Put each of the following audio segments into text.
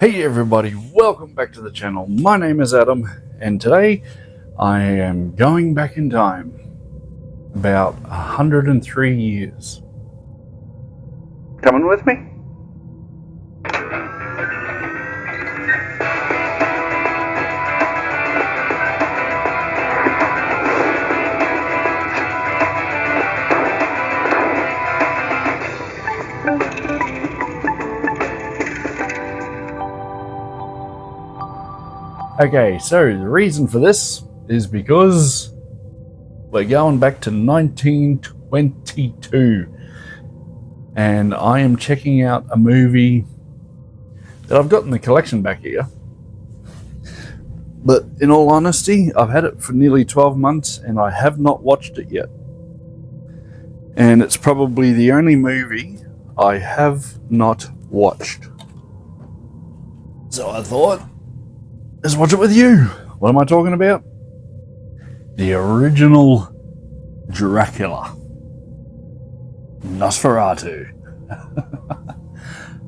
Hey everybody, welcome back to the channel. My name is Adam, and today I am going back in time about 103 years. Coming with me? Okay, so the reason for this is because we're going back to 1922, and I am checking out a movie that I've got in the collection back here. But in all honesty, I've had it for nearly 12 months and I have not watched it yet. And it's probably the only movie I have not watched. So I thought, let's watch it with you. What am I talking about? The original Dracula. Nosferatu.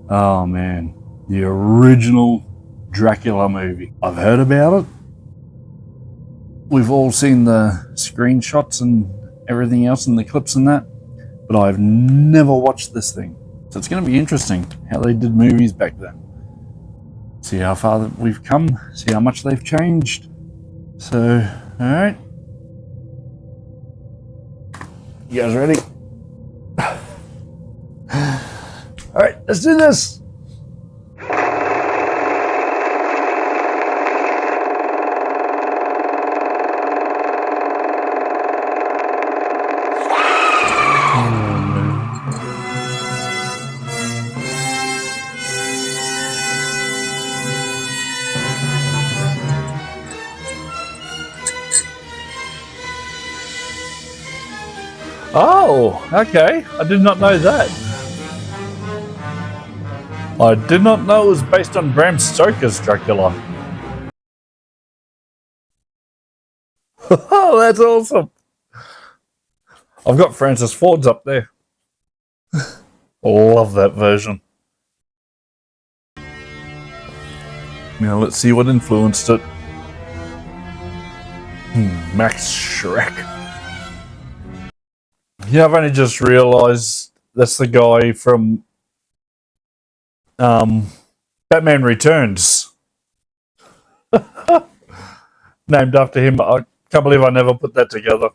Oh man, the original Dracula movie. I've heard about it. We've all seen the screenshots and everything else and the clips and that, but I've never watched this thing. So it's going to be interesting how they did movies back then. See how far we've come, see how much they've changed. So, alright. You guys ready? Alright, let's do this! Oh, okay. I did not know that. I did not know it was based on Bram Stoker's Dracula. Oh, that's awesome. I've got Francis Ford's up there. Love that version. Now let's see what influenced it. Max Schreck. Yeah, I've only just realised that's the guy from Batman Returns. Named after him. I can't believe I never put that together.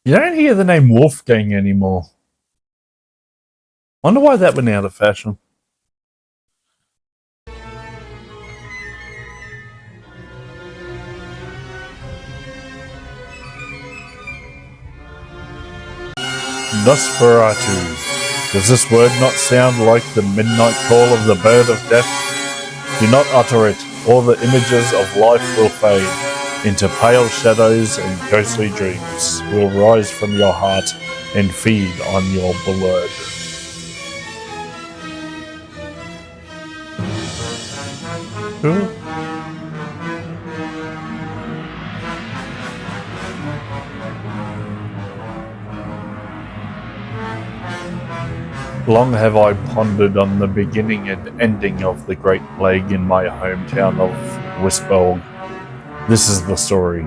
You don't hear the name Wolfgang anymore. Wonder why that went out of fashion. Nosferatu. Does this word not sound like the midnight call of the bird of death? Do not utter it, or the images of life will fade into pale shadows, and ghostly dreams will rise from your heart and feed on your blood. Huh? Long have I pondered on the beginning and ending of the Great Plague in my hometown of Wisborg. This is the story.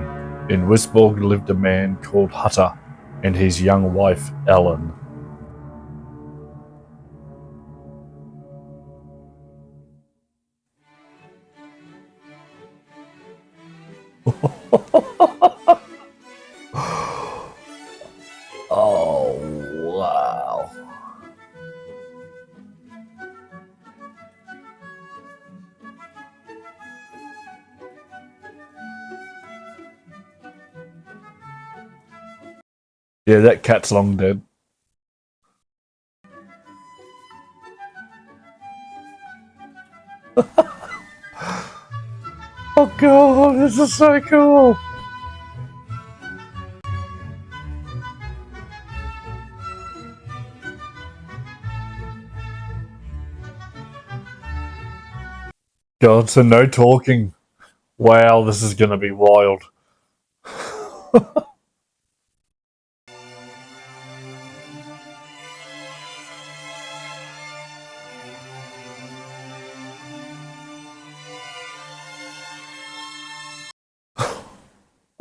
In Wisborg lived a man called Hutter and his young wife Ellen. Oh, wow. Yeah, that cat's long dead. Oh god, this is so cool. God, so no talking. Wow, this is gonna be wild.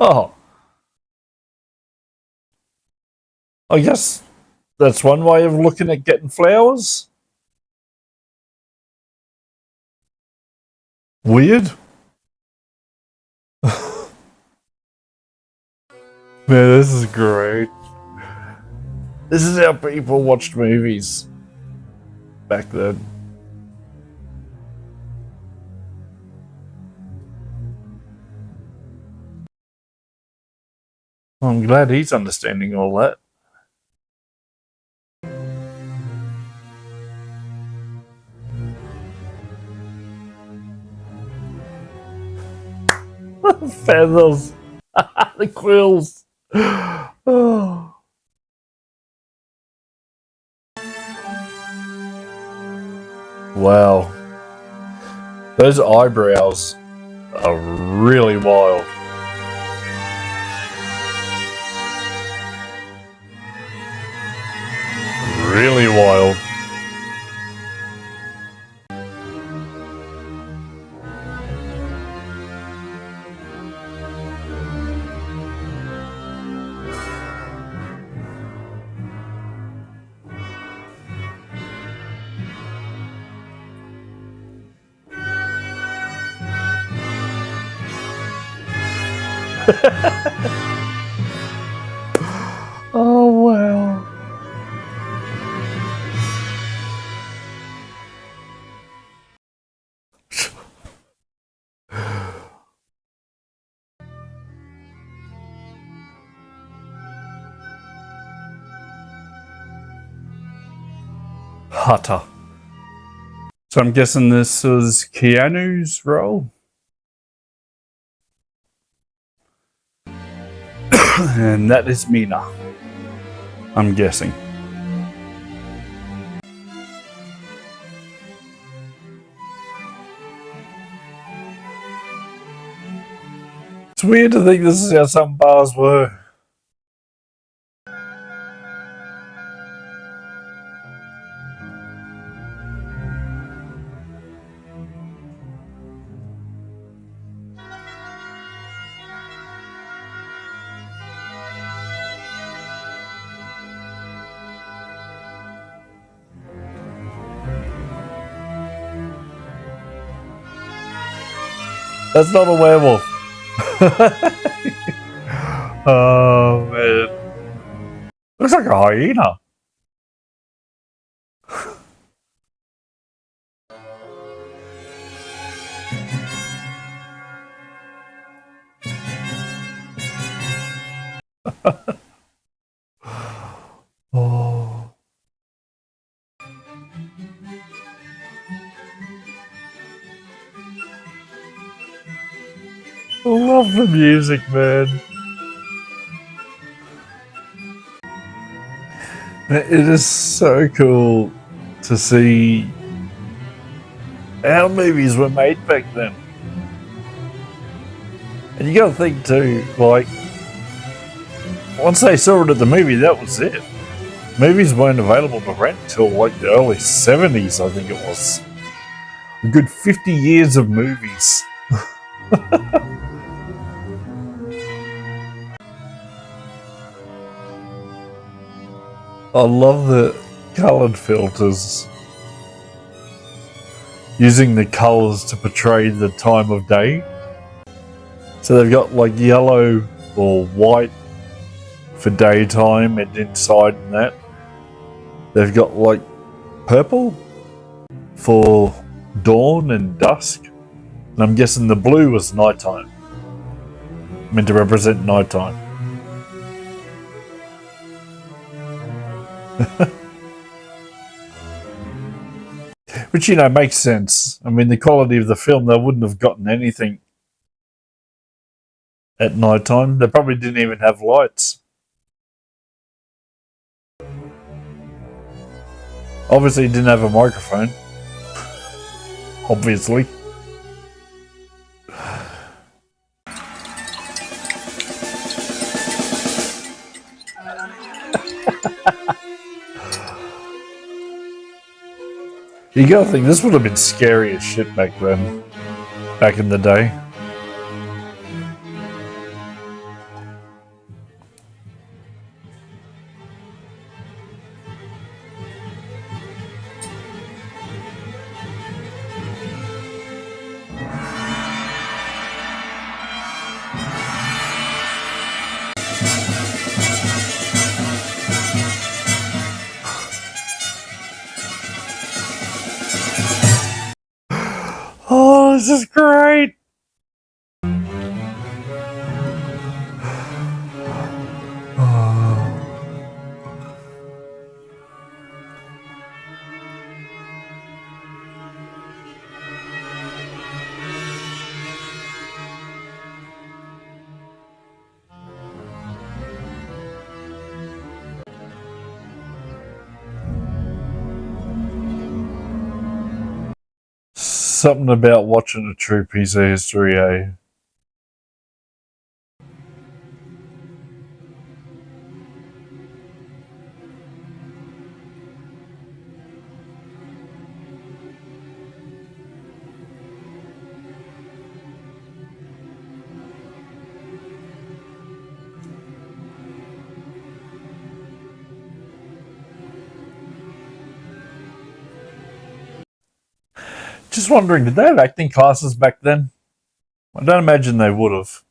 Oh, I guess that's one way of looking at getting flowers. Weird. Man, this is great. This is how people watched movies back then. I'm glad he's understanding all that. Feathers. The quills. Oh. Wow. Those eyebrows are really wild. Really wild. Oh, wow. Hutter. So I'm guessing this was Keanu's role. And that is Mina. I'm guessing. It's weird to think this is how some bars were. That's not a werewolf. Oh, man. Looks like a hyena. Oh. I love the music, man. It is so cool to see how movies were made back then. And you gotta think too, like, once they saw it at the movie, that was it. Movies weren't available to rent till like the early 70s, I think it was. A good 50 years of movies. I love the coloured filters. Using the colours to portray the time of day. So they've got like yellow or white for daytime, and inside and that they've got like purple for dawn and dusk. And I'm guessing the blue was nighttime, meant to represent nighttime. Which, you know, makes sense. I mean, the quality of the film, they wouldn't have gotten anything at night time. They probably didn't even have lights. Obviously, he didn't have a microphone. Obviously. You gotta think, this would have been scary as shit back then. Back in the day. Oh, this is great. Something about watching a true piece of history, eh? Just wondering, did they have acting classes back then? I don't imagine they would have.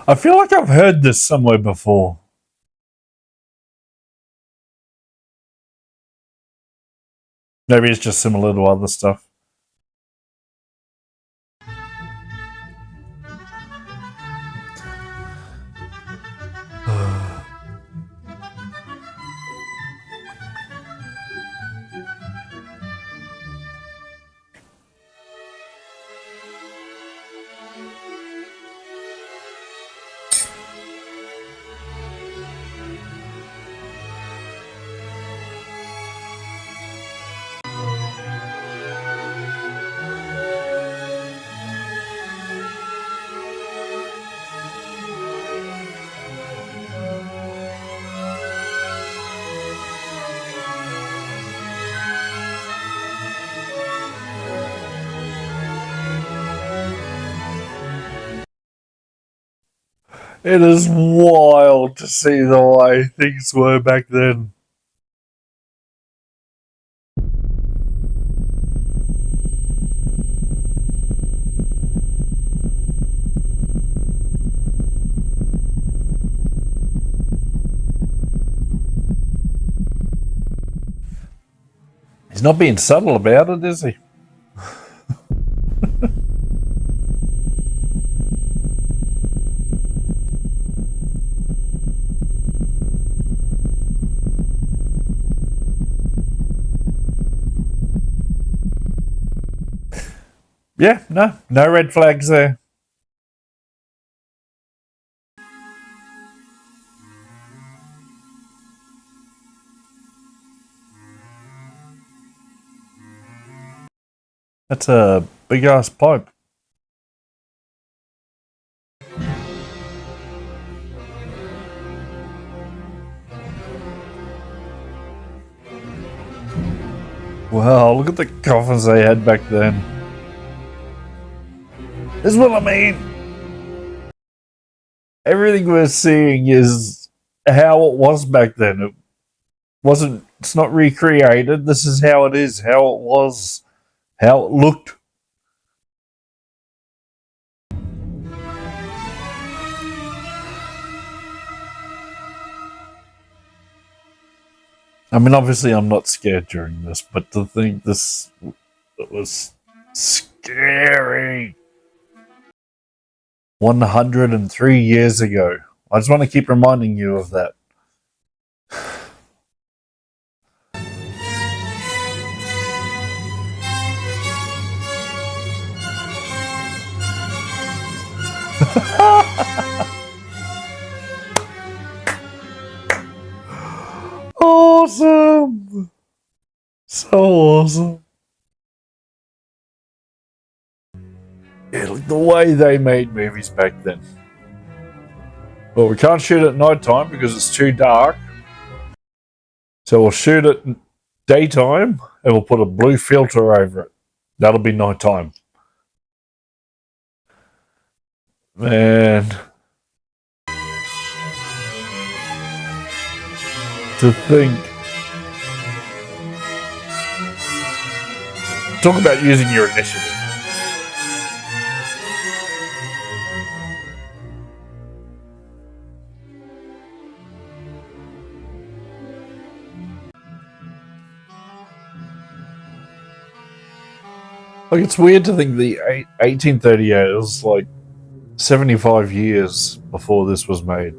I feel like I've heard this somewhere before. Maybe it's just similar to other stuff. It is wild to see the way things were back then. He's not being subtle about it, is he? Yeah, no red flags there. That's a big ass pipe. Wow, look at the coffins they had back then. This is what I mean. Everything we're seeing is how it was back then. It's not recreated. This is how it is, how it was, how it looked. I mean, obviously, I'm not scared during this, but to think this was scary. 103 years ago. I just want to keep reminding you of that. Awesome! So awesome. Yeah, look, the way they made movies back then. Well, we can't shoot at night time because it's too dark. So we'll shoot it daytime and we'll put a blue filter over it. That'll be nighttime. Man. To think Talk about using your initiative. Like, it's weird to think the 1838 was like 75 years before this was made.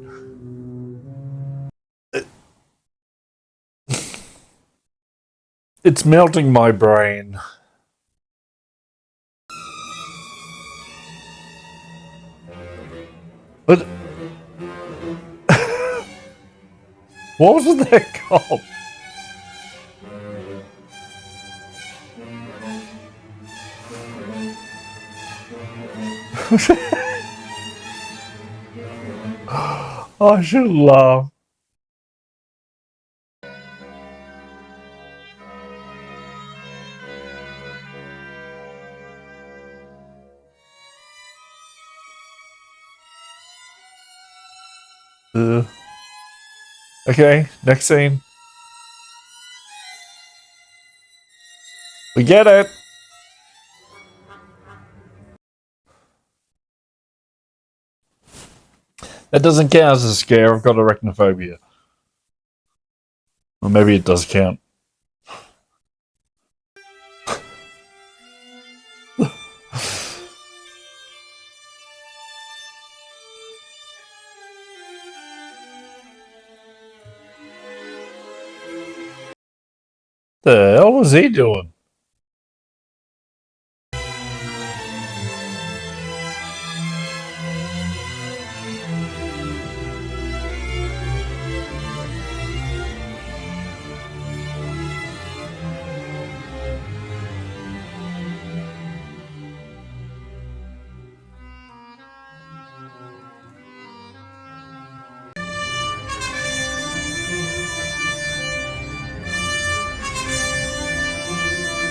It's melting my brain. But what was that called? I should laugh. Okay, next scene. We get it. That doesn't count as a scare. I've got arachnophobia. Or maybe it does count. The hell was he doing?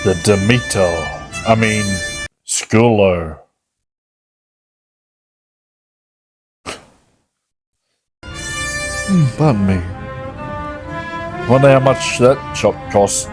The Demeter. I mean, Skullo. Pardon me. Wonder how much that shop cost.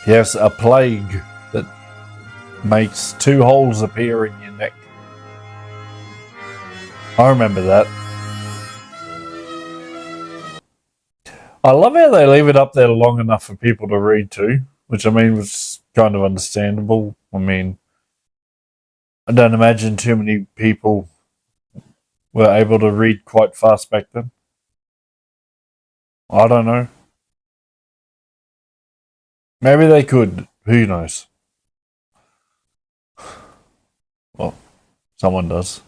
Yes, a plague that makes 2 holes appear in your neck. I remember that. I love how they leave it up there long enough for people to read too, which I mean was kind of understandable. I mean, I don't imagine too many people were able to read quite fast back then. I don't know. Maybe they could. Who knows? Well, someone does.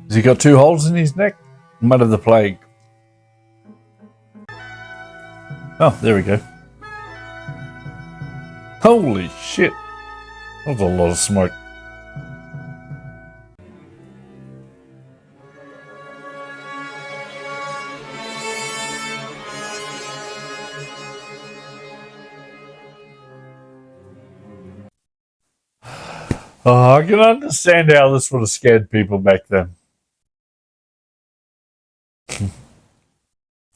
Has he got 2 holes in his neck? Might have the plague. Oh, there we go. Holy shit. That was a lot of smoke. Oh, I can understand how this would have scared people back then.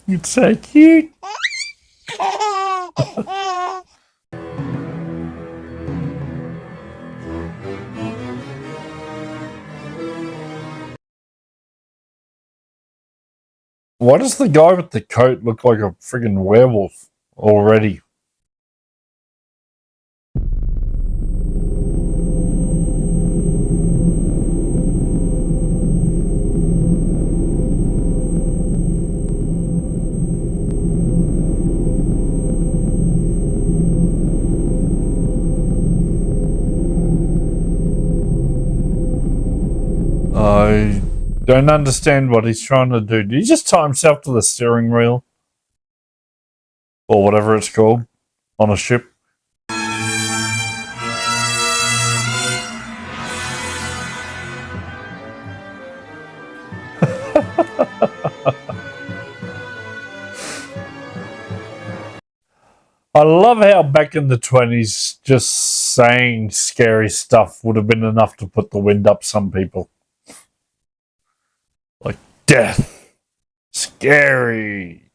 It's so cute. Why does the guy with the coat look like a friggin' werewolf already? Don't understand what he's trying to do. Did he just tie himself to the steering wheel? Or whatever it's called on a ship? I love how back in the 20s, just saying scary stuff would have been enough to put the wind up some people. Like, death. Scary.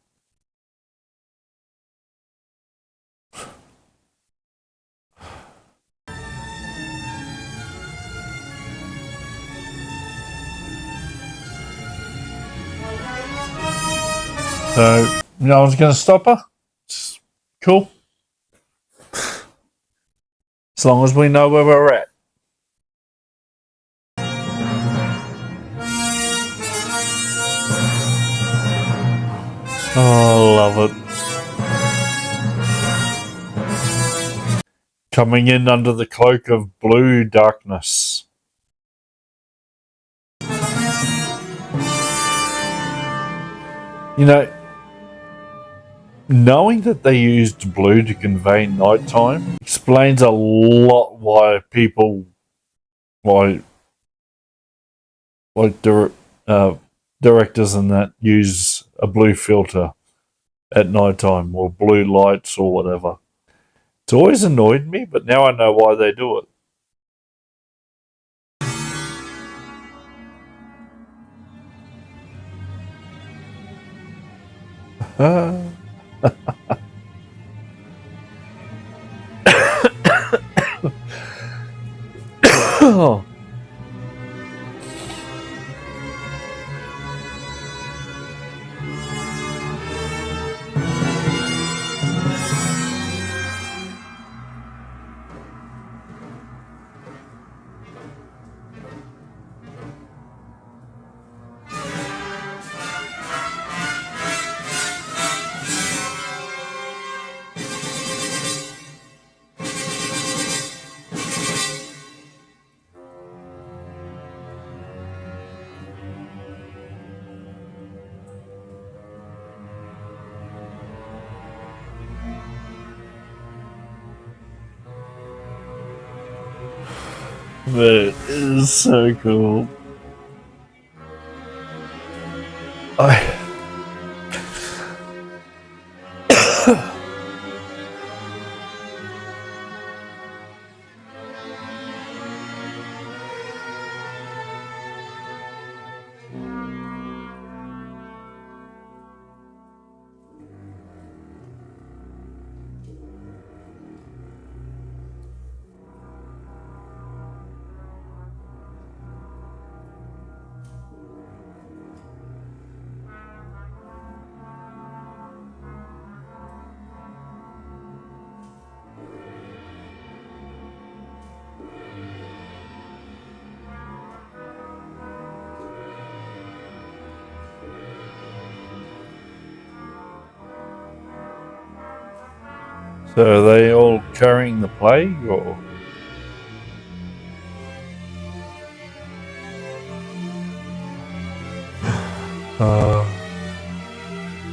So, no one's going to stop her? It's cool. As long as we know where we're at. Oh, I love it. Coming in under the cloak of blue darkness. You know, knowing that they used blue to convey nighttime explains a lot why people, like directors and that, use a blue filter at nighttime or blue lights or whatever. It's always annoyed me, but now I know why they do it. Oh. That is so cool. So are they all carrying the plague, or?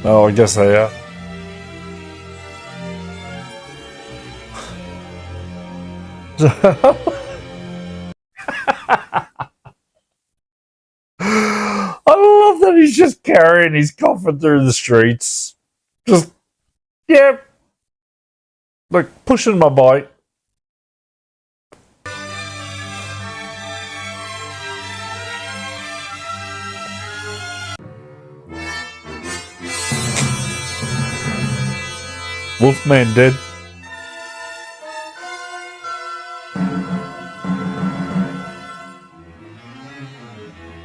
Oh, I guess they are. I love that he's just carrying his coffin through the streets. Just, yeah, like pushing my bike. Wolfman dead.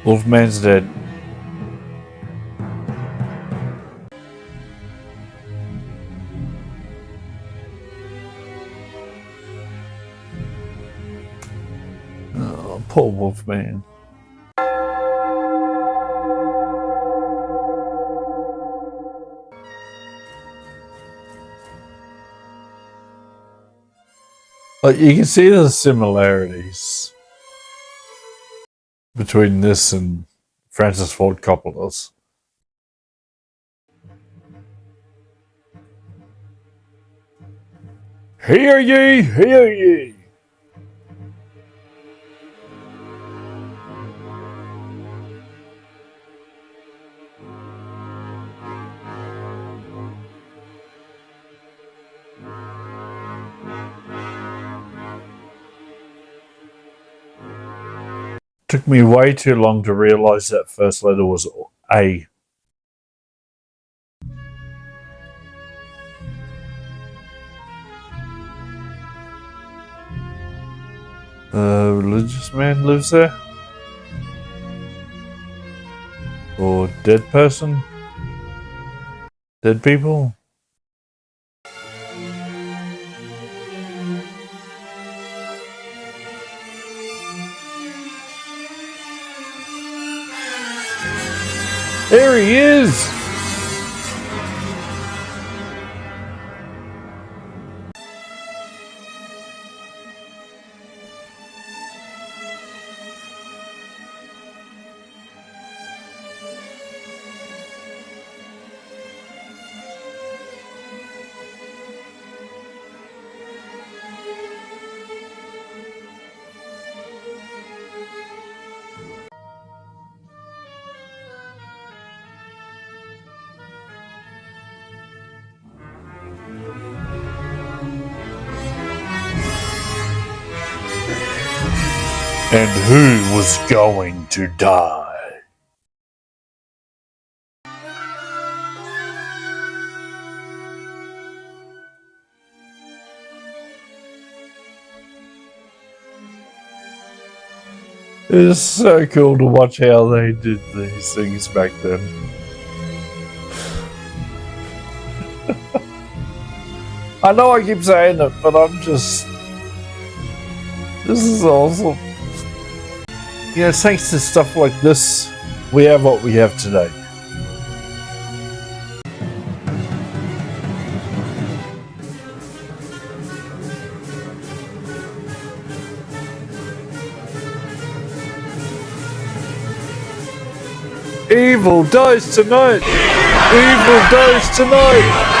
Wolfman's dead. Oh, poor Wolfman. Like, you can see the similarities between this and Francis Ford Coppola's. Hear ye, hear ye. Took me way too long to realize that first letter was A. The religious man lives there? Or dead person? Dead people? There he is! And who was going to die? It's so cool to watch how they did these things back then. I know I keep saying it, but I'm just... This is awesome. You know, thanks to stuff like this, we have what we have today. Evil dies tonight! Evil dies tonight!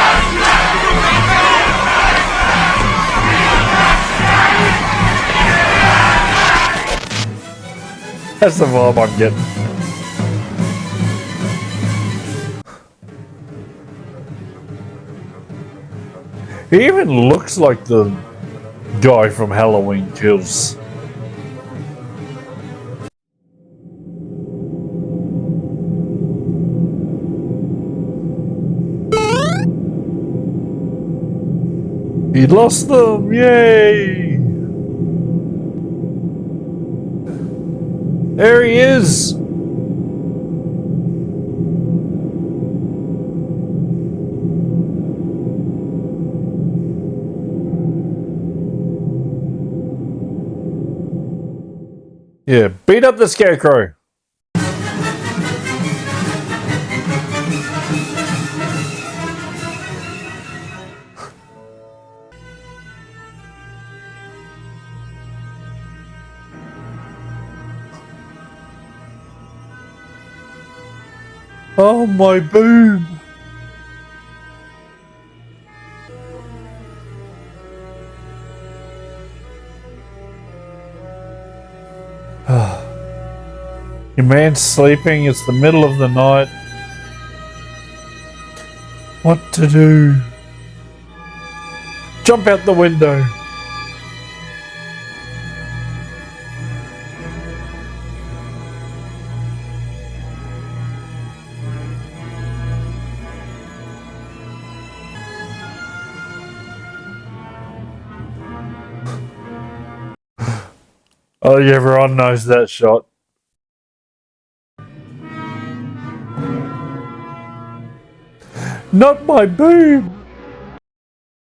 That's the vibe I'm getting. He even looks like the guy from Halloween Kills. He lost them! Yay! There he is! Yeah, beat up the scarecrow! Oh, my boob! Your man's sleeping, it's the middle of the night. What to do? Jump out the window! Oh, yeah, everyone knows that shot. Not my boob!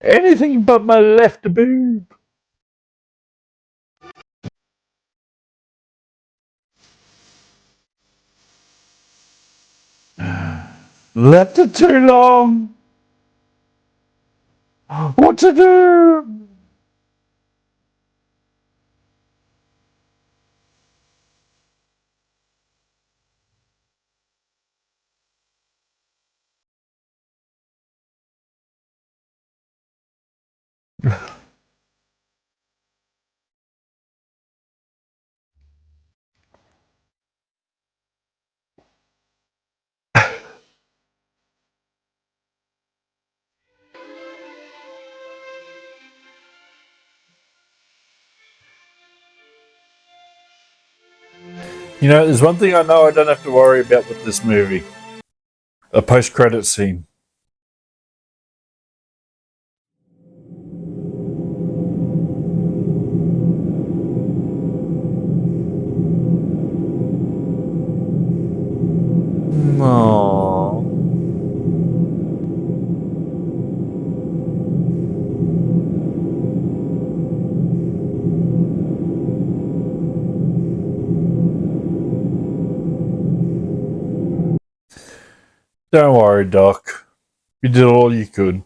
Anything but my left boob! Left it too long! What to do? You know, there's one thing I know I don't have to worry about with this movie: a post-credit scene. No. Don't worry, Doc. You did all you could.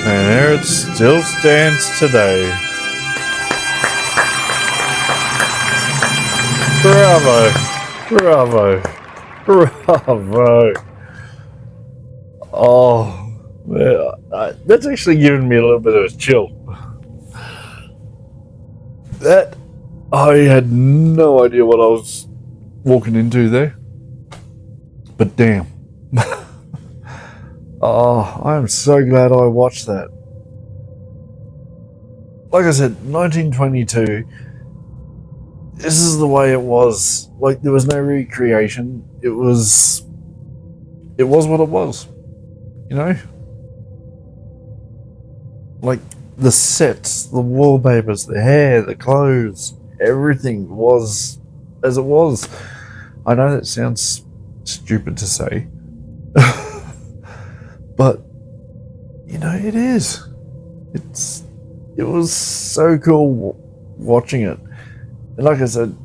And there it still stands today. Bravo! Bravo! Bravo! Oh, that's actually giving me a little bit of a chill. That I had no idea what I was walking into there. But damn. Oh, I'm so glad I watched that. Like I said, 1922. This is the way it was. Like, there was no recreation. It was what it was. You know? Like, the sets, the wallpapers, the hair, the clothes, everything was as it was. I know that sounds stupid to say. But, you know, it is. It was so cool watching it. And like I said,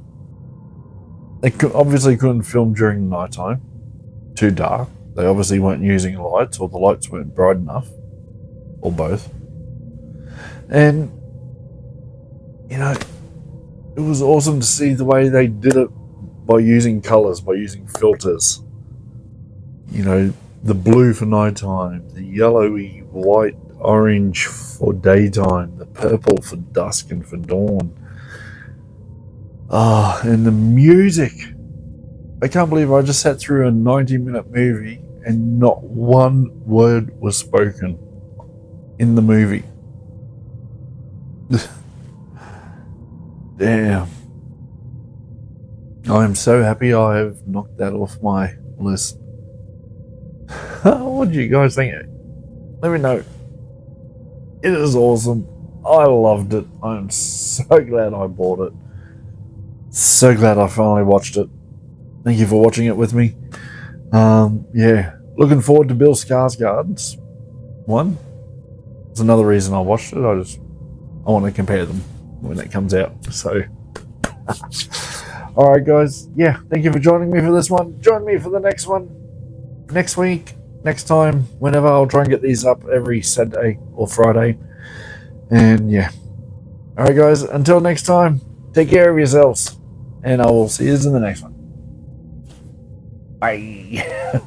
they obviously couldn't film during the nighttime. Too dark. They obviously weren't using lights, or the lights weren't bright enough. Or both. And, you know, it was awesome to see the way they did it by using colours, by using filters. You know, the blue for nighttime, the yellowy, white, orange for daytime, the purple for dusk and for dawn. Ah, and the music. I can't believe I just sat through a 90-minute movie and not one word was spoken in the movie. Damn. I'm so happy I have knocked that off my list. What do you guys think? Let me know. It is awesome. I loved it. I'm so glad I bought it. So glad I finally watched it. Thank you for watching it with me. Yeah, looking forward to Bill Skarsgård's one. It's another reason I watched it. I want to compare them when it comes out. So, all right, guys. Yeah, thank you for joining me for this one. Join me for the next one next week, next time, whenever. I'll try and get these up every Saturday or Friday. And yeah, all right, guys. Until next time, take care of yourselves, and I will see you in the next one. Bye.